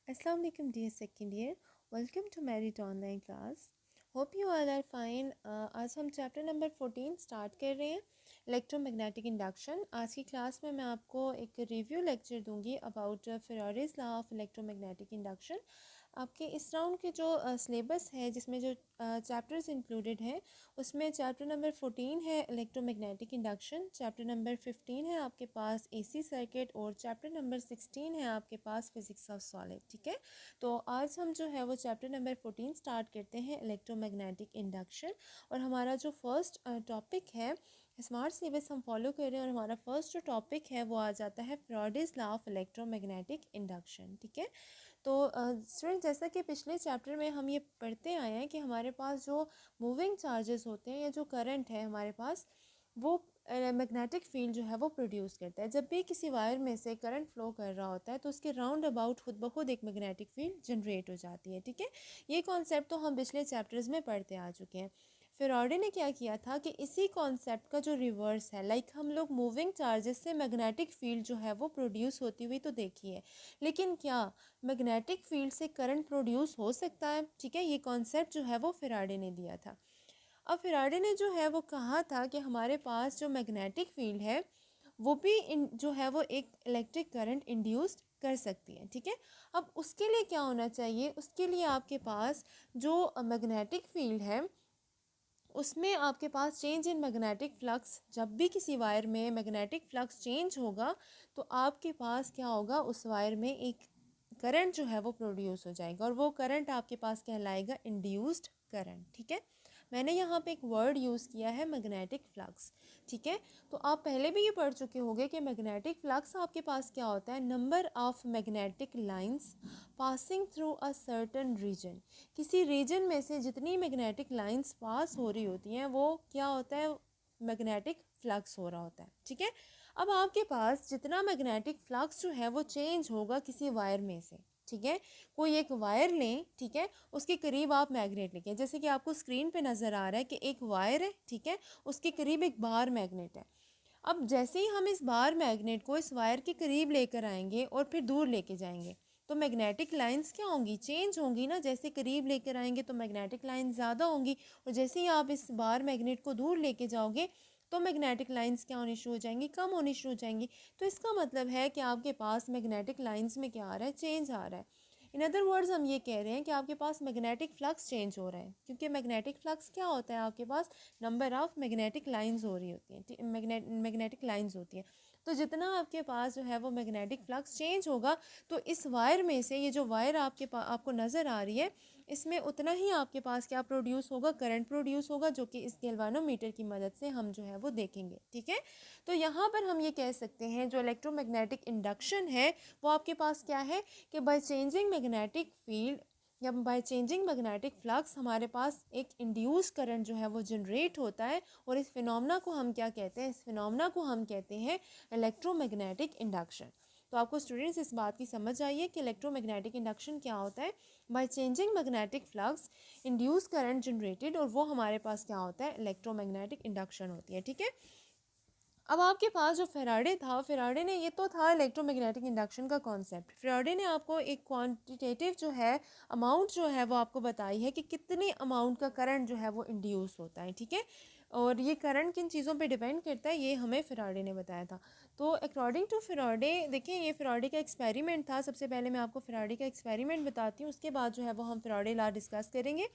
Assalamu alaikum dear second year. Welcome to Merit online class. Hope you all are fine. आज हम chapter number 14 start कर रहे हैं, electromagnetic induction. आज की क्लास में मैं आपको एक रिव्यू लेक्चर दूंगी about Faraday's law of electromagnetic induction. आपके इस राउंड के जो सिलेबस है, जिसमें जो चैप्टर्स इंक्लूडेड हैं, उसमें चैप्टर नंबर 14 है इलेक्ट्रोमैग्नेटिक इंडक्शन, चैप्टर नंबर 15 है आपके पास एसी सर्किट, और चैप्टर नंबर 16 है आपके पास फिजिक्स ऑफ सॉलिड। ठीक है, तो आज हम जो है वो चैप्टर नंबर 14 स्टार्ट करते हैं, इलेक्ट्रोमैग्नेटिक इंडक्शन। और हमारा जो फर्स्ट टॉपिक है, स्मार्ट सिलेबस हम फॉलो कर रहे हैं, और हमारा फर्स्ट जो टॉपिक है वो आ जाता है Faraday's law of electromagnetic induction. ठीक है, तो स्टूडेंट, जैसा कि पिछले चैप्टर में हम ये पढ़ते आए हैं कि हमारे पास जो मूविंग चार्जेस होते हैं या जो करंट है हमारे पास, वो मैग्नेटिक फील्ड जो है वो प्रोड्यूस करता है। जब भी किसी वायर में से करंट फ्लो कर रहा होता है तो उसके राउंड अबाउट खुद ब खुद एक मैग्नेटिक फील्ड जनरेट हो जाती है। ठीक है, ये कॉन्सेप्ट तो हम पिछले चैप्टर्स में पढ़ते आ चुके हैं। फेराडे ने क्या किया था कि इसी कॉन्सेप्ट का जो रिवर्स है, लाइक हम लोग मूविंग चार्जेस से मैग्नेटिक फील्ड जो है वो प्रोड्यूस होती हुई तो देखी है, लेकिन क्या मैग्नेटिक फील्ड से करंट प्रोड्यूस हो सकता है? ठीक है, ये कॉन्सेप्ट जो है वो फेराडे ने दिया था। अब फेराडे ने जो है वो कहा था कि हमारे पास जो मैग्नेटिक फील्ड है वो भी जो है वो एक इलेक्ट्रिक करंट इंड्यूस्ड कर सकती है। ठीक है, अब उसके लिए क्या होना चाहिए? उसके लिए आपके पास जो मैग्नेटिक फील्ड है उसमें आपके पास चेंज इन मैग्नेटिक फ्लक्स, जब भी किसी वायर में मैग्नेटिक फ्लक्स चेंज होगा तो आपके पास क्या होगा, उस वायर में एक करंट जो है वो प्रोड्यूस हो जाएगा, और वो करंट आपके पास कहलाएगा इंड्यूस्ड करंट। ठीक है, मैंने यहाँ पे एक वर्ड यूज़ किया है, मैग्नेटिक फ्लक्स। ठीक है, तो आप पहले भी ये पढ़ चुके होंगे कि मैग्नेटिक फ्लक्स आपके पास क्या होता है, number of magnetic lines passing through a certain region. किसी रीजन में से जितनी मैग्नेटिक लाइंस पास हो रही होती हैं वो क्या होता है, मैग्नेटिक फ्लक्स हो रहा होता है। ठीक है, अब आपके पास जितना मैग्नेटिक फ्लक्स जो है वो चेंज होगा किसी वायर में से, ठीक है, कोई एक वायर लें, ठीक है, उसके करीब आप मैग्नेट लेके, जैसे कि आपको स्क्रीन पे नज़र आ रहा है कि एक वायर है, ठीक है, उसके करीब एक बार मैग्नेट है। अब जैसे ही हम इस बार मैग्नेट को इस वायर के करीब लेकर आएंगे और फिर दूर लेके जाएंगे तो मैग्नेटिक लाइंस क्या होंगी, चेंज होंगी ना। जैसे करीब लेकर आएंगे तो मैग्नेटिक लाइंस ज़्यादा होंगी, और जैसे ही आप इस बार मैग्नेट को दूर लेके जाओगे तो मैग्नेटिक लाइंस क्या होनी शुरू हो जाएंगी, कम होनी शुरू हो जाएंगी। तो इसका मतलब है कि आपके पास मैग्नेटिक लाइंस में क्या आ रहा है, चेंज आ रहा है। इन अदर वर्ड्स हम ये कह रहे हैं कि आपके पास मैग्नेटिक फ्लक्स चेंज हो रहा है, क्योंकि मैग्नेटिक फ्लक्स क्या होता है, आपके पास नंबर ऑफ मैग्नेटिक लाइंस हो रही होती हैं, मैग्नेटिक लाइंस होती हैं। तो जितना आपके पास जो है वो मैग्नेटिक फ्लक्स चेंज होगा तो इस वायर में से, ये जो वायर आपको नज़र आ रही है, इसमें उतना ही आपके पास क्या प्रोड्यूस होगा, करंट प्रोड्यूस होगा, जो कि इस गैल्वानोमीटर की मदद से हम जो है वो देखेंगे। ठीक है, तो यहाँ पर हम ये कह सकते हैं जो इलेक्ट्रोमैग्नेटिक इंडक्शन है वो आपके पास क्या है कि बाय चेंजिंग मैग्नेटिक फील्ड या बाय चेंजिंग मैग्नेटिक फ्लक्स हमारे पास एक इंड्यूस करंट जो है वो जनरेट होता है, और इस फिनोमेना को हम क्या कहते हैं, इस फिनोमेना को हम कहते हैं इलेक्ट्रोमैग्नेटिक इंडक्शन। तो आपको स्टूडेंट्स इस बात की समझ आइए कि इलेक्ट्रोमैग्नेटिक इंडक्शन क्या होता है। By changing magnetic flux induce current generated, और वो हमारे पास क्या होता है, इलेक्ट्रोमैग्नेटिक इंडक्शन होती है। ठीक है, अब आपके पास जो फेराडे था, फेराडे ने, ये तो था इलेक्ट्रोमैग्नेटिक इंडक्शन का कॉन्सेप्ट। फेराडे ने आपको एक क्वांटिटेटिव जो है अमाउंट जो है वो आपको बताई है कि कितने अमाउंट का करंट जो है वो इंड्यूस होता है। ठीक है, और ये करंट किन चीज़ों पे डिपेंड करता है ये हमें फेराडे ने बताया था। तो अकॉर्डिंग टू फेराडे, देखें ये फेराडे का एक्सपेरिमेंट था। सबसे पहले मैं आपको फेराडे का एक्सपेरिमेंट बताती हूँ, उसके बाद जो है वो हम फेराडे लॉ डिस्कस करेंगे।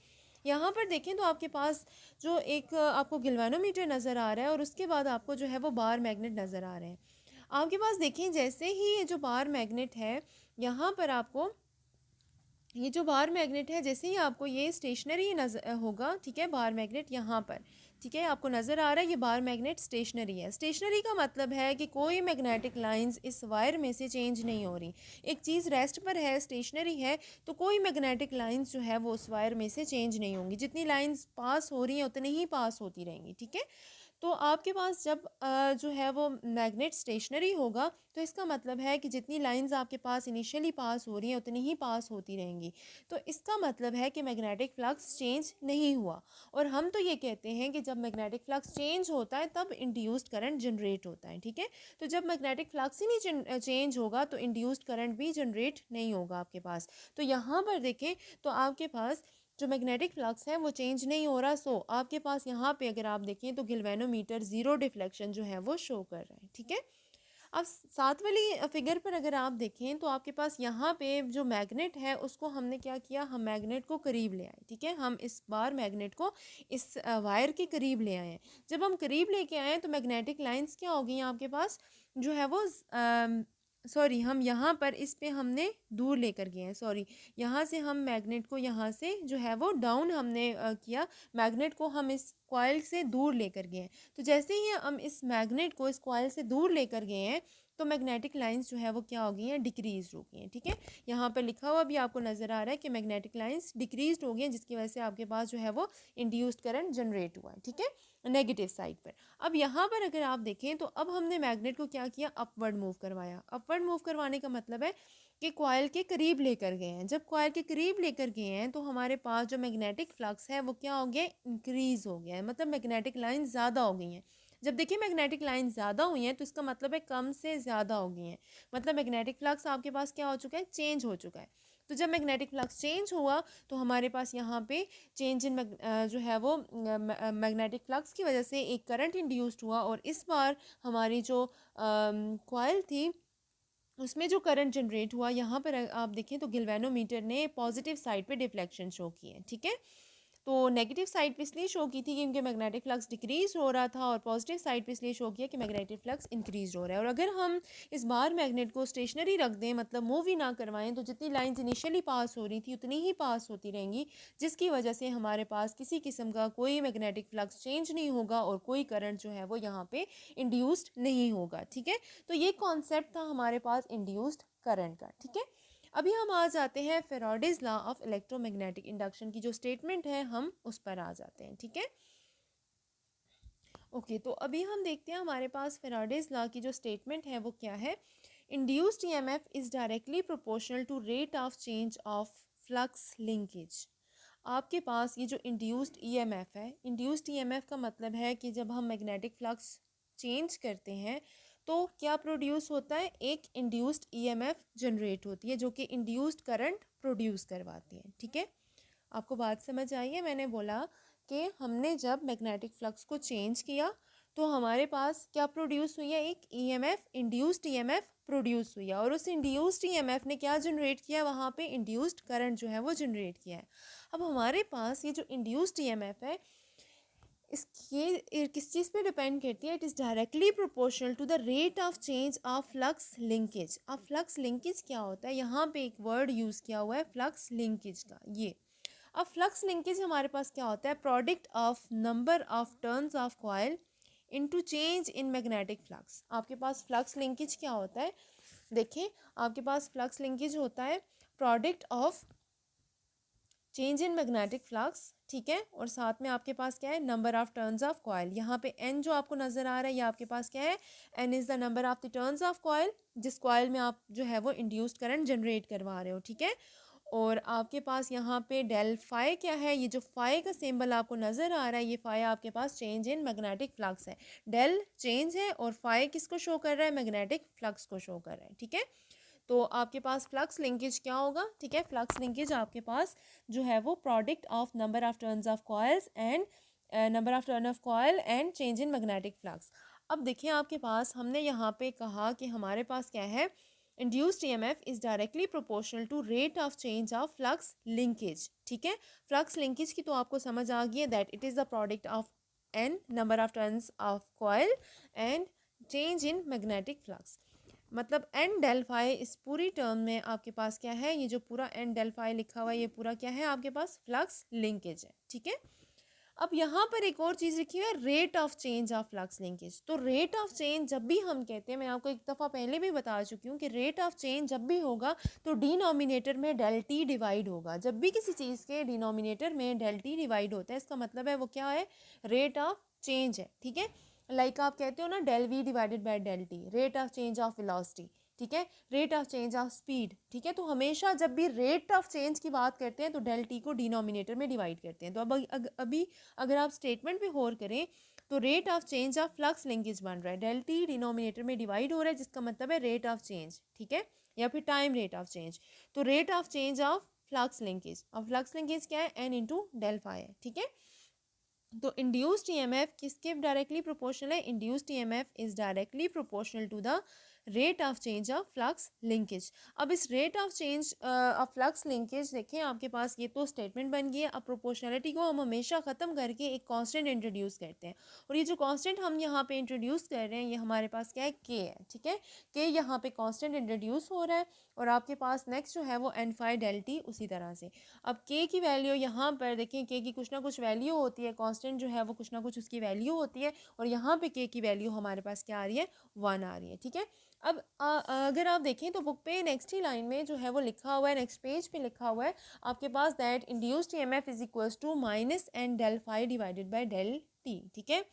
यहाँ पर देखें तो आपके पास जो एक आपको गिल्वानोमीटर नज़र आ रहा है, और उसके बाद आपको जो है वो बार मैग्नेट नज़र आ रहे हैं। आपके पास देखें जैसे ही ये जो बार मैग्नेट है, यहाँ पर आपको ये जो बार मैग्नेट है, जैसे ही आपको ये स्टेशनरी नज़र होगा, ठीक है, बार मैग्नेट यहाँ पर, ठीक है, आपको नज़र आ रहा है ये बार मैग्नेट स्टेशनरी है। स्टेशनरी का मतलब है कि कोई मैग्नेटिक लाइंस इस वायर में से चेंज नहीं हो रही। एक चीज़ रेस्ट पर है, स्टेशनरी है, तो कोई मैग्नेटिक लाइंस जो है वो उस वायर में से चेंज नहीं होंगी। जितनी लाइंस पास हो रही हैं उतनी ही पास होती रहेंगी। ठीक है, तो आपके पास जब जो है वो मैग्नेट स्टेशनरी होगा तो इसका मतलब है कि जितनी लाइंस आपके पास इनिशियली पास हो रही हैं उतनी ही पास होती रहेंगी। तो इसका मतलब है कि मैग्नेटिक फ्लक्स चेंज नहीं हुआ। और हम तो ये कहते हैं कि जब मैग्नेटिक फ्लक्स चेंज होता है तब इंड्यूस्ड करंट जनरेट होता है, ठीक है। तो जब मैग्नेटिक फ्लक्स ही नहीं चेंज होगा तो इंड्यूस्ड करंट भी जनरेट नहीं होगा आपके पास। तो यहाँ पर देखें तो आपके पास जो मैग्नेटिक फ्लक्स है वो चेंज नहीं हो रहा। सो आपके पास यहाँ पे अगर आप देखें तो गिल्वेनोमीटर ज़ीरो डिफ्लेक्शन जो है वो शो कर रहा है, ठीक है। अब साथ वाली फिगर पर अगर आप देखें तो आपके पास यहाँ पे जो मैग्नेट है उसको हमने क्या किया, हम मैग्नेट को करीब ले आए, ठीक है। हम इस बार मैग्नेट को इस वायर के करीब ले आए हैं। जब हम करीब लेके आए तो मैग्नेटिक लाइंस क्या हो गई हैं आपके पास जो है वो सॉरी हम यहाँ पर इस पे हमने दूर लेकर गए हैं, सॉरी यहाँ से हम मैग्नेट को यहाँ से जो है वो डाउन हमने किया, मैग्नेट को हम इस कॉइल से दूर लेकर गए हैं। तो जैसे ही हम इस मैग्नेट को इस कॉइल से दूर लेकर गए हैं तो मैग्नेटिक लाइंस जो है वो क्या हो गई हैं, डिक्रीज हो गई हैं, ठीक है। यहाँ पर लिखा हुआ भी आपको नज़र आ रहा है कि मैग्नेटिक लाइंस डिक्रीज हो गई हैं, जिसकी वजह से आपके पास जो है वो इंड्यूस्ड करंट जनरेट हुआ है, ठीक है, नेगेटिव साइड पर। अब यहाँ पर अगर आप देखें तो अब हमने मैग्नेट को क्या किया, अपवर्ड मूव करवाया। अपवर्ड मूव करवाने का मतलब है कि कॉइल के करीब लेकर गए हैं। जब कॉइल के करीब लेकर गए हैं तो हमारे पास जो मैग्नेटिक फ्लक्स है वो क्या हो गया, इंक्रीज हो गया है, मतलब मैग्नेटिक लाइन ज़्यादा हो गई हैं। जब देखिए मैग्नेटिक लाइन ज़्यादा हुई हैं तो इसका मतलब है कम से ज़्यादा हो गई हैं, मतलब मैग्नेटिक फ्लक्स आपके पास क्या हो चुका है, चेंज हो चुका है। तो जब मैग्नेटिक फ्लक्स चेंज हुआ तो हमारे पास यहाँ पे चेंज इन जो है वो मैग्नेटिक फ्लक्स की वजह से एक करंट इंड्यूस्ड हुआ और इस बार हमारी जो कॉइल थी उसमें जो करंट जनरेट हुआ, यहाँ पर आप देखें तो गिल्वेनोमीटर ने पॉजिटिव साइड पे डिफ्लेक्शन शो की है, ठीक है। तो नेगेटिव साइड पे इसलिए शो की थी क्योंकि मैग्नेटिक फ्लक्स डिक्रीज हो रहा था और पॉजिटिव साइड पे इसलिए शो किया कि मैग्नेटिक फ्लक्स इंक्रीज हो रहा है। और अगर हम इस बार मैग्नेट को स्टेशनरी रख दें, मतलब मूव ही ना करवाएं, तो जितनी लाइंस इनिशियली पास हो रही थी उतनी ही पास होती रहेंगी, जिसकी वजह से हमारे पास किसी किस्म का कोई मैग्नेटिक फ्लक्स चेंज नहीं होगा और कोई करंट जो है वो यहाँ पे इंड्यूस्ड नहीं होगा, ठीक है। तो ये कॉन्सेप्ट था हमारे पास इंड्यूस्ड करंट का, ठीक है। अभी हम आ जाते हैं Faraday's law of electromagnetic induction की जो स्टेटमेंट है हम उस पर आ जाते हैं, ठीक है। ओके, तो अभी हम देखते हैं हमारे पास फेराडेज लॉ की जो स्टेटमेंट है वो क्या है। Induced EMF is directly proportional to rate of change of flux linkage. आपके पास ये जो इंड्यूस्ड ईएमएफ है, इंड्यूस्ड ईएमएफ का मतलब है कि जब हम मैग्नेटिक फ्लक्स चेंज करते हैं तो क्या प्रोड्यूस होता है, एक इंड्यूस्ड ईएमएफ जनरेट होती है जो कि इंड्यूस्ड करंट प्रोड्यूस करवाती है, ठीक है। आपको बात समझ आई है, मैंने बोला कि हमने जब मैग्नेटिक फ्लक्स को चेंज किया तो हमारे पास क्या प्रोड्यूस हुई है, एक ईएमएफ, इंड्यूस्ड ईएमएफ प्रोड्यूस हुई है और उस इंड्यूस्ड ईएमएफ ने क्या जनरेट किया, वहाँ पे इंड्यूस्ड करंट जो है वो जनरेट किया है। अब हमारे पास ये जो इंड्यूस्ड ईएमएफ है इसकी किस चीज़ पे डिपेंड करती है, it is directly proportional to the rate of change of flux linkage. अब फ्लक्स लिंकेज क्या होता है, यहाँ पे एक वर्ड यूज़ किया हुआ है फ्लक्स लिंकेज का, ये। अब फ्लक्स लिंकेज हमारे पास क्या होता है, product of number of turns of coil into change in magnetic flux. आपके पास फ्लक्स लिंकेज क्या होता है, देखिए आपके पास फ्लक्स लिंकेज होता है product of change in magnetic flux, ठीक है, और साथ में आपके पास क्या है, number of turns of coil. यहाँ पे एन जो आपको नज़र आ रहा है ये आपके पास क्या है, N is the number of the turns of coil, जिस कॉइल में आप जो है वो इंड्यूस्ड करंट जनरेट करवा रहे हो, ठीक है। और आपके पास यहाँ पे डेल फाई क्या है, ये जो फाई का सिंबल आपको नज़र आ रहा है ये फाई आपके पास चेंज इन मैग्नेटिक फ्लक्स है। डेल चेंज है और फाई किसको शो कर रहा है, मैग्नेटिक फ्लक्स को शो कर रहा है, ठीक है। तो आपके पास फ्लक्स लिंकेज क्या होगा, ठीक है, फ्लक्स लिंकेज आपके पास जो है वो product of number of turns of coils and number of turn off coil and change in magnetic flux. अब देखिए आपके पास हमने यहाँ पे कहा कि हमारे पास क्या है, induced EMF is directly proportional to rate of change of flux linkage, ठीक है। फ्लक्स लिंकेज की तो आपको समझ आ गई है that it is the product of N number of turns of coil and change in magnetic flux. मतलब एन डेल फाई इस पूरी टर्म में आपके पास क्या है, ये जो पूरा एन डेल फाई लिखा हुआ है ये पूरा क्या है आपके पास, फ्लक्स लिंकेज है, ठीक है। अब यहाँ पर एक और चीज़ लिखी हुई है, rate of change of flux linkage. तो रेट ऑफ चेंज जब भी हम कहते हैं, मैं आपको एक दफ़ा पहले भी बता चुकी हूँ कि रेट ऑफ चेंज जब भी होगा तो डिनोमिनेटर में डेल टी डिवाइड होगा। जब भी किसी चीज़ के डिनोमिनेटर में डेल टी डिवाइड होता है इसका मतलब है वो क्या है, रेट ऑफ चेंज है, ठीक है। लाइक आप कहते हो ना del v divided by del t, rate of change of velocity, ठीक है, rate of change of speed, ठीक है। तो हमेशा जब भी रेट ऑफ चेंज की बात करते हैं तो डेल टी को डिनोमिनेटर में डिवाइड करते हैं। तो अब अभी अगर आप स्टेटमेंट पे गौर करें तो rate of change of flux linkage बन रहा है, डेल टी डिनोमिनेटर में डिवाइड हो रहा है, जिसका मतलब है रेट ऑफ चेंज, ठीक है, या फिर टाइम रेट ऑफ चेंज। तो rate of change of flux linkage, अब फ्लक्स लिंकेज क्या है, एन इंटू डेल फाई है, ठीक है। तो इंड्यूस्ड ईएमएफ किसके डायरेक्टली प्रोपोर्शनल है, induced EMF is directly proportional to the rate of change of flux linkage. अब इस rate of change of flux linkage देखें आपके पास ये तो स्टेटमेंट बन गई है। अब प्रोपोर्शनलिटी को हम हमेशा ख़त्म करके एक कांस्टेंट इंट्रोड्यूस करते हैं, और ये जो कांस्टेंट हम यहाँ पे इंट्रोड्यूस कर रहे हैं ये हमारे पास क्या है, के है, ठीक है। के यहाँ पे कांस्टेंट इंट्रोड्यूस हो रहा है, और आपके पास नेक्स्ट जो है वो एन फाई डेल टी उसी तरह से। अब के की वैल्यू यहाँ पर देखें, के की कुछ ना कुछ वैल्यू होती है, कांस्टेंट जो है वो कुछ ना कुछ उसकी वैल्यू होती है, और यहाँ पे के की वैल्यू हमारे पास क्या आ रही है, 1 आ रही है, ठीक है। अब अगर आप देखें तो बुक पे नेक्स्ट ही लाइन में जो है वो लिखा हुआ है, नेक्स्ट पेज पे लिखा हुआ है आपके पास that induced EMF is equals to minus N del phi divided by del T, ठीक है।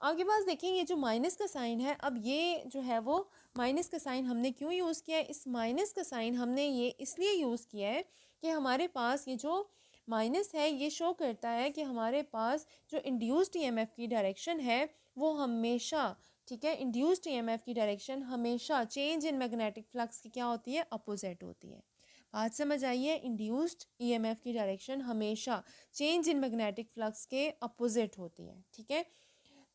आपके पास देखें ये जो माइनस का साइन है, अब ये जो है वो माइनस का साइन हमने क्यों यूज़ किया है, इस माइनस का साइन हमने ये इसलिए यूज़ किया है कि हमारे पास ये जो माइनस है ये शो करता है कि हमारे पास जो इंड्यूस्ड ईएमएफ की डायरेक्शन है वो हमेशा, ठीक है, इंड्यूस्ड ईएमएफ की डायरेक्शन हमेशा चेंज इन मैग्नेटिक फ्लक्स की क्या होती है, अपोजिट होती है। बात समझ आइए, इंड्यूस्ड ईएमएफ की डायरेक्शन हमेशा चेंज इन मैग्नेटिक फ्लक्स के अपोजिट होती है, ठीक है।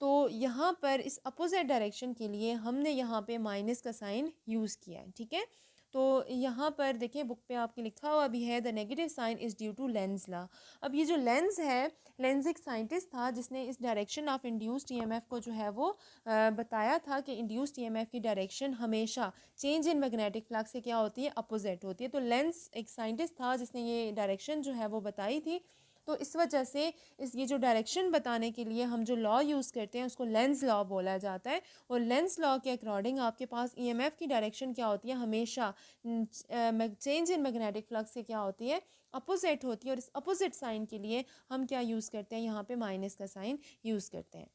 तो यहाँ पर इस अपोजिट डायरेक्शन के लिए हमने यहाँ पे माइनस का साइन यूज़ किया है, ठीक है। तो यहाँ पर देखिए बुक पे आपके लिखा हुआ भी है the negative sign is due to Lenz law. अब ये जो लेंस है, लेंस एक साइंटिस्ट था जिसने इस डायरेक्शन ऑफ इंड्यूस्ड ईएमएफ को जो है वो बताया था कि इंड्यूस्ड ईएमएफ की डायरेक्शन हमेशा चेंज इन मैग्नेटिक फ्लक्स से क्या होती है, अपोजिट होती है। तो लेंस एक साइंटिस्ट था जिसने ये डायरेक्शन जो है वो बताई थी। तो इस वजह से इस ये जो डायरेक्शन बताने के लिए हम जो लॉ यूज़ करते हैं उसको लेंस लॉ बोला जाता है, और लेंस लॉ के अकॉर्डिंग आपके पास ईएमएफ की डायरेक्शन क्या होती है, हमेशा चेंज इन मैग्नेटिक फ्लक्स से क्या होती है, अपोजिट होती है। और इस अपोजिट साइन के लिए हम क्या यूज़ करते हैं, यहाँ पे माइनस का साइन यूज़ करते हैं।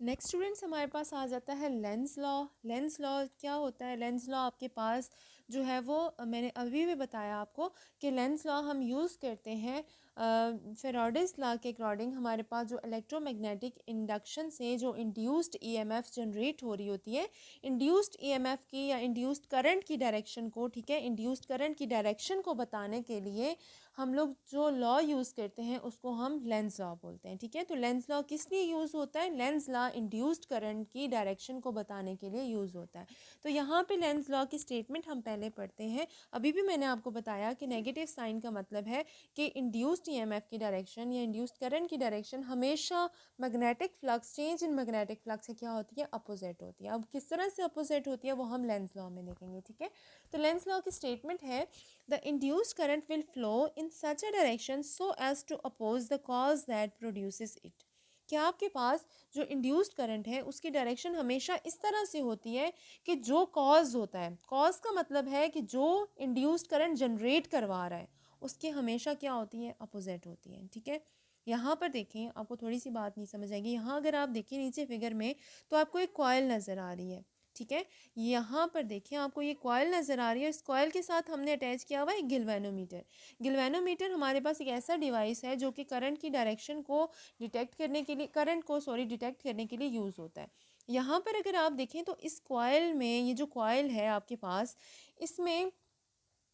नेक्स्ट स्टूडेंट्स हमारे पास आ जाता है लेंस लॉ। लेंस लॉ क्या होता है, लेंस लॉ आपके पास जो है वो मैंने अभी भी बताया आपको कि लेंस लॉ हम यूज़ करते हैं फेराडेस लॉ के अकॉर्डिंग। हमारे पास जो इलेक्ट्रोमैग्नेटिक इंडक्शन से जो इंड्यूस्ड ईएमएफ जनरेट हो रही होती है, इंड्यूस्ड ईएमएफ की या इंड्यूस्ड करंट की डायरेक्शन को, ठीक है, इंड्यूस्ड करंट की डायरेक्शन को बताने के लिए हम लोग जो लॉ यूज़ करते हैं उसको हम लेंस लॉ बोलते हैं, ठीक है। तो लेंस लॉ किस लिए यूज़ होता है, लेंस लॉ इंड्यूस्ड करंट की डायरेक्शन को बताने के लिए यूज़ होता है। तो यहाँ पे लेंस लॉ की स्टेटमेंट हम पहले पढ़ते हैं। अभी भी मैंने आपको बताया कि नेगेटिव साइन का मतलब है कि इंड्यूस्ड ईएमएफ की डायरेक्शन या इंड्यूस्ड करंट की डायरेक्शन हमेशा magnetic flux, change in magnetic flux से क्या होती है, अपोजिट होती है। अब किस तरह से अपोजिट होती है वो हम लेंस लॉ में देखेंगे, ठीक है। तो लेंस लॉ की स्टेटमेंट है the induced current will flow in such a direction so as to oppose the cause that produces it। क्या आपके पास जो इंड्यूस्ड करंट है उसकी डायरेक्शन हमेशा इस तरह से होती है कि जो कॉज होता है, कॉज का मतलब है कि जो इंड्यूस्ड करंट जनरेट करवा रहा है उसकी हमेशा क्या होती है, अपोजिट होती है, ठीक है। यहाँ पर देखें आपको थोड़ी सी बात नहीं समझ आएगी। यहाँ अगर आप देखें नीचे फिगर में तो आपको एक कॉइल नज़र आ रही है, ठीक है। यहाँ पर देखिए आपको ये कॉइल नज़र आ रही है, इस कॉइल के साथ हमने अटैच किया हुआ है गिल्वेनोमीटर। गिल्वेनोमीटर हमारे पास एक ऐसा डिवाइस है जो कि करंट की डायरेक्शन को डिटेक्ट करने के लिए, करंट को डिटेक्ट करने के लिए यूज़ होता है। यहाँ पर अगर आप देखें तो इस कॉइल में, ये जो कॉइल है आपके पास, इसमें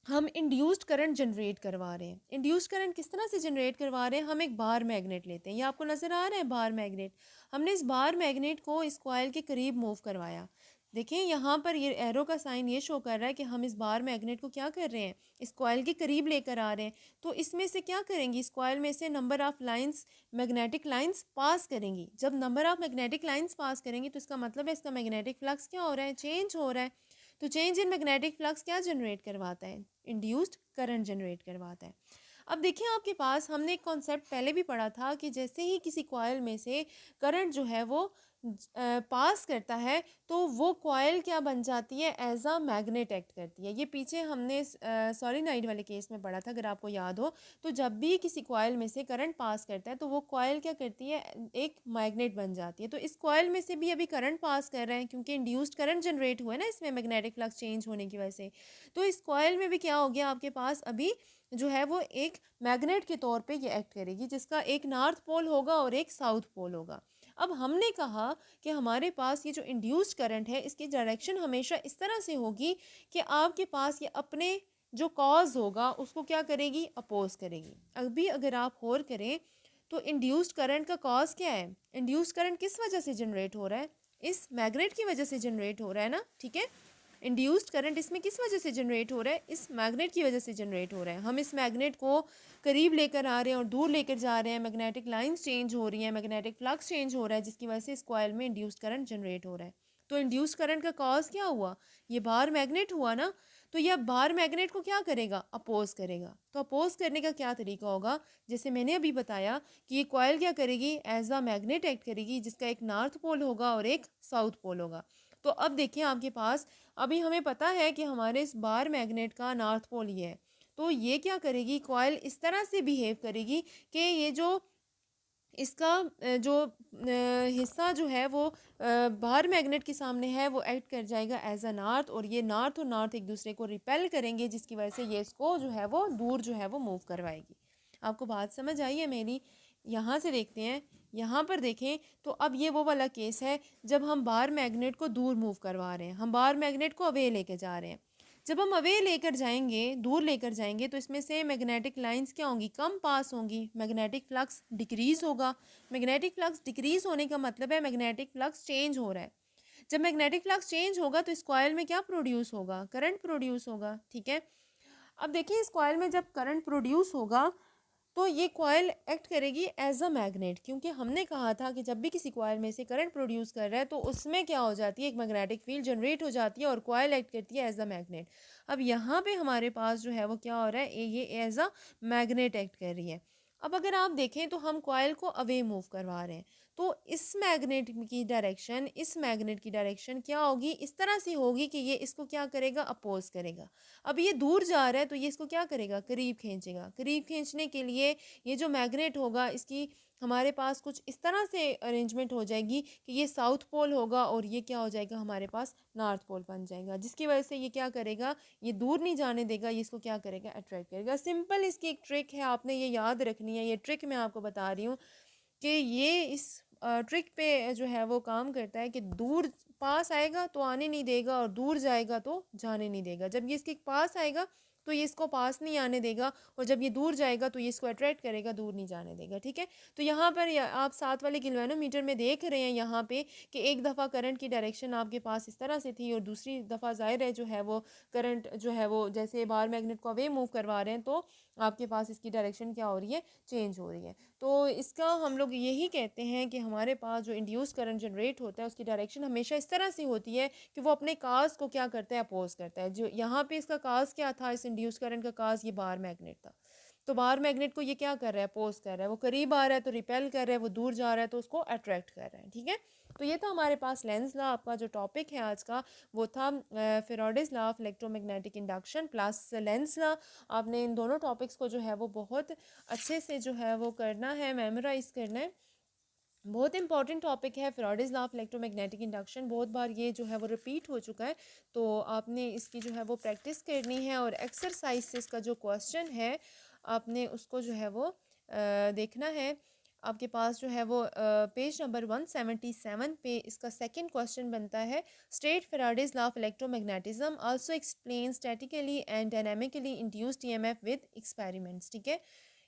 हम इंड्यूस्ड करंट जनरेट करवा रहे हैं। इंड्यूस्ड करंट किस तरह से जनरेट करवा रहे हैं, हम एक बार मैग्नेट लेते हैं, ये आपको नज़र आ रहा है बार मैग्नेट। हमने इस बार मैग्नेट को इस कॉइल के करीब मूव करवाया। देखिए यहाँ पर ये एरो का साइन ये शो कर रहा है कि हम इस बार मैग्नेट को क्या कर रहे हैं, इस कॉइल के करीब लेकर आ रहे हैं। तो इसमें से क्या करेंगी, इस कॉइल में से number of lines, magnetic lines pass करेंगी। जब number of magnetic lines pass करेंगी तो इसका मतलब है इसका मैग्नेटिक फ्लक्स क्या हो रहा है, चेंज हो रहा है। तो चेंज इन मैग्नेटिक फ्लक्स क्या जनरेट करवाता है, इंड्यूस्ड करंट जनरेट करवाता है। अब देखिए आपके पास हमने एक कॉन्सेप्ट पहले भी पढ़ा था कि जैसे ही किसी कॉइल में से करंट जो है वो पास करता है तो वो कॉयल क्या बन जाती है, एज अ मैग्नेट एक्ट करती है। ये पीछे हमने सॉलिनॉइड वाले केस में पढ़ा था अगर आपको याद हो। तो जब भी किसी कॉयल में से करंट पास करता है तो वो कॉयल क्या करती है, एक मैग्नेट बन जाती है। तो इस कॉयल में से भी अभी करंट पास कर रहे हैं क्योंकि इंड्यूस्ड करंट जनरेट हुआ है ना इसमें मैग्नेटिक फ्लक्स चेंज होने की वजह से। तो इस कॉयल में भी क्या हो गया आपके पास, अभी जो है वो एक मैग्नेट के तौर पे ये एक्ट करेगी, जिसका एक नॉर्थ पोल होगा और एक साउथ पोल होगा। अब हमने कहा कि हमारे पास ये जो इंड्यूस्ड करंट है इसकी डायरेक्शन हमेशा इस तरह से होगी कि आपके पास ये अपने जो कॉज होगा उसको क्या करेगी, अपोज करेगी। अभी अगर आप और करें तो इंड्यूस्ड करंट का कॉज क्या है, इंड्यूस्ड करंट किस वजह से जनरेट हो रहा है, इस मैग्नेट की वजह से जनरेट हो रहा है ना, ठीक है। इंड्यूस्ड करंट इसमें किस वजह से जनरेट हो रहा है, इस मैग्नेट की वजह से जनरेट हो रहा है। हम इस मैग्नेट को करीब लेकर आ रहे हैं और दूर लेकर जा रहे हैं, मैग्नेटिक लाइंस चेंज हो रही हैं, मैग्नेटिक फ्लक्स चेंज हो रहा है, जिसकी वजह से इस कॉइल में इंड्यूस्ड करंट जनरेट हो रहा है। तो इंड्यूस्ड करंट का कॉज क्या हुआ, ये बार मैग्नेट हुआ ना। तो यह बार मैग्नेट को क्या करेगा, अपोज करेगा। तो अपोज करने का क्या तरीका होगा, जैसे मैंने अभी बताया कि ये कॉइल क्या करेगी, एज अ मैग्नेट एक्ट करेगी, जिसका एक नॉर्थ पोल होगा और एक साउथ पोल होगा। तो अब देखिए आपके पास, अभी हमें पता है कि हमारे इस बार मैग्नेट का नॉर्थ पोल ये है। तो ये क्या करेगी, कॉइल इस तरह से बिहेव करेगी कि ये जो इसका जो हिस्सा जो है वो बाहर मैग्नेट के सामने है वो एक्ट कर जाएगा एज अ नॉर्थ, और ये नॉर्थ और नॉर्थ एक दूसरे को रिपेल करेंगे, जिसकी वजह से ये इसको जो है वो दूर जो है वो मूव करवाएगी। आपको बात समझ आई है मेरी। यहाँ से देखते हैं, यहाँ पर देखें तो अब ये वो वाला केस है जब हम बाहर मैग्नेट को दूर मूव करवा रहे हैं, हम बाहर मैग्नेट को अवे लेके जा रहे हैं। जब हम अवे लेकर जाएंगे, दूर लेकर जाएंगे, तो इसमें से मैग्नेटिक लाइंस क्या होंगी, कम पास होंगी, मैग्नेटिक फ्लक्स डिक्रीज होगा। मैग्नेटिक फ्लक्स डिक्रीज होने का मतलब है मैग्नेटिक फ्लक्स चेंज हो रहा है। जब मैग्नेटिक फ्लक्स चेंज होगा तो इस कॉइल में क्या प्रोड्यूस होगा, करंट प्रोड्यूस होगा, ठीक है। अब देखिए इस कॉइल में जब करंट प्रोड्यूस होगा तो ये कॉयल एक्ट करेगी एज अ मैग्नेट, क्योंकि हमने कहा था कि जब भी किसी कॉयल में से करंट प्रोड्यूस कर रहा है तो उसमें क्या हो जाती है, एक मैग्नेटिक फील्ड जनरेट हो जाती है और कॉयल एक्ट करती है एज अ मैग्नेट। अब यहाँ पे हमारे पास जो है वो क्या हो रहा है, ये एज अ मैग्नेट एक्ट कर रही है। अब अगर आप देखें तो हम कॉयल को अवे मूव करवा रहे हैं, तो इस मैग्नेट की डायरेक्शन, इस मैग्नेट की डायरेक्शन क्या होगी, इस तरह से होगी कि ये इसको क्या करेगा, अपोज करेगा। अब ये दूर जा रहा है तो ये इसको क्या करेगा, करीब खींचेगा। करीब खींचने के लिए ये जो मैग्नेट होगा इसकी हमारे पास कुछ इस तरह से अरेंजमेंट हो जाएगी कि ये साउथ पोल होगा और ये क्या हो जाएगा, हमारे पास नॉर्थ पोल बन जाएगा, जिसकी वजह से ये क्या करेगा, ये दूर नहीं जाने देगा, ये इसको क्या करेगा, अट्रैक्ट करेगा। सिंपल इसकी एक ट्रिक है, आपने ये याद रखनी है। ये ट्रिक मैं आपको बता रही हूँ कि ये इस ट्रिक पे जो है वो काम करता है कि दूर पास आएगा तो आने नहीं देगा और दूर जाएगा तो जाने नहीं देगा। जब ये इसके पास आएगा तो ये इसको पास नहीं आने देगा, और जब ये दूर जाएगा तो ये इसको अट्रैक्ट करेगा, दूर नहीं जाने देगा, ठीक है। तो यहाँ पर आप साथ वाले गैल्वेनोमीटर में देख रहे हैं यहाँ पे कि एक दफ़ा करंट की डायरेक्शन आपके पास इस तरह से थी और दूसरी दफ़ा ज़ाहिर है जो है वो करंट जो है वो जैसे बाहर मैग्नेट को अवे मूव करवा रहे हैं तो आपके पास इसकी डायरेक्शन क्या हो रही है, चेंज हो रही है। तो इसका हम लोग यही कहते हैं कि हमारे पास जो इंड्यूस करंट जनरेट होता है उसकी डायरेक्शन हमेशा इस तरह से होती है कि वो अपने काज को क्या करता है, अपोज करता है। जो यहाँ पे इसका काज क्या था, इस इंड्यूस करंट का काज ये बार मैग्नेट था। तो बार मैग्नेट को ये क्या कर रहा है, अपोज कर रहा है। वो करीब आ रहा है तो रिपेल कर रहा है, वो दूर जा रहा है तो उसको अट्रैक्ट कर रहा है, ठीक है। तो ये था हमारे पास लेंस लॉ। आपका जो टॉपिक है आज का वो था Faraday's law of electromagnetic induction plus Lenz law. आपने इन दोनों टॉपिक्स को जो है वो बहुत अच्छे से जो है वो करना है, मेमोराइज करना है। बहुत इंपॉर्टेंट टॉपिक है Faraday's law of electromagnetic induction. बहुत बार ये जो है वो रिपीट हो चुका है, तो आपने इसकी जो है वो प्रैक्टिस करनी है। और एक्सरसाइज से इसका जो क्वेश्चन है आपने उसको जो है वो देखना है। आपके पास जो है वो पेज नंबर 177 पे इसका सेकंड क्वेश्चन बनता है, state Faraday's law of electromagnetism also explain statically and dynamically induced EMF with experiments, ठीक है।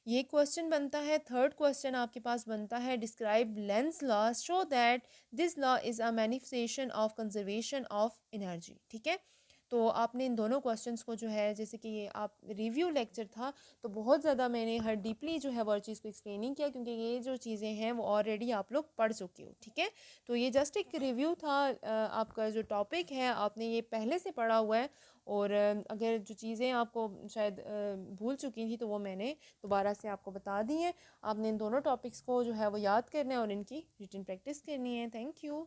ये क्वेश्चन बनता है। थर्ड क्वेश्चन आपके पास बनता है, describe Lenz law show that this law is a manifestation of conservation of energy, ठीक है। तो आपने इन दोनों क्वेश्चंस को जो है, जैसे कि ये आप रिव्यू लेक्चर था तो बहुत ज़्यादा मैंने हर डीपली जो है वो चीज़ को एक्सप्लेन नहीं किया, क्योंकि ये जो चीज़ें हैं वो ऑलरेडी आप लोग पढ़ चुके हो, ठीक है। तो ये जस्ट एक रिव्यू था। आपका जो टॉपिक है आपने ये पहले से पढ़ा हुआ है, और अगर जो चीज़ें आपको शायद भूल चुकी थी तो वो मैंने दोबारा से आपको बता दी हैं। आपने इन दोनों टॉपिक्स को जो है वो याद करना है और इनकी रिटन प्रैक्टिस करनी है। Thank you.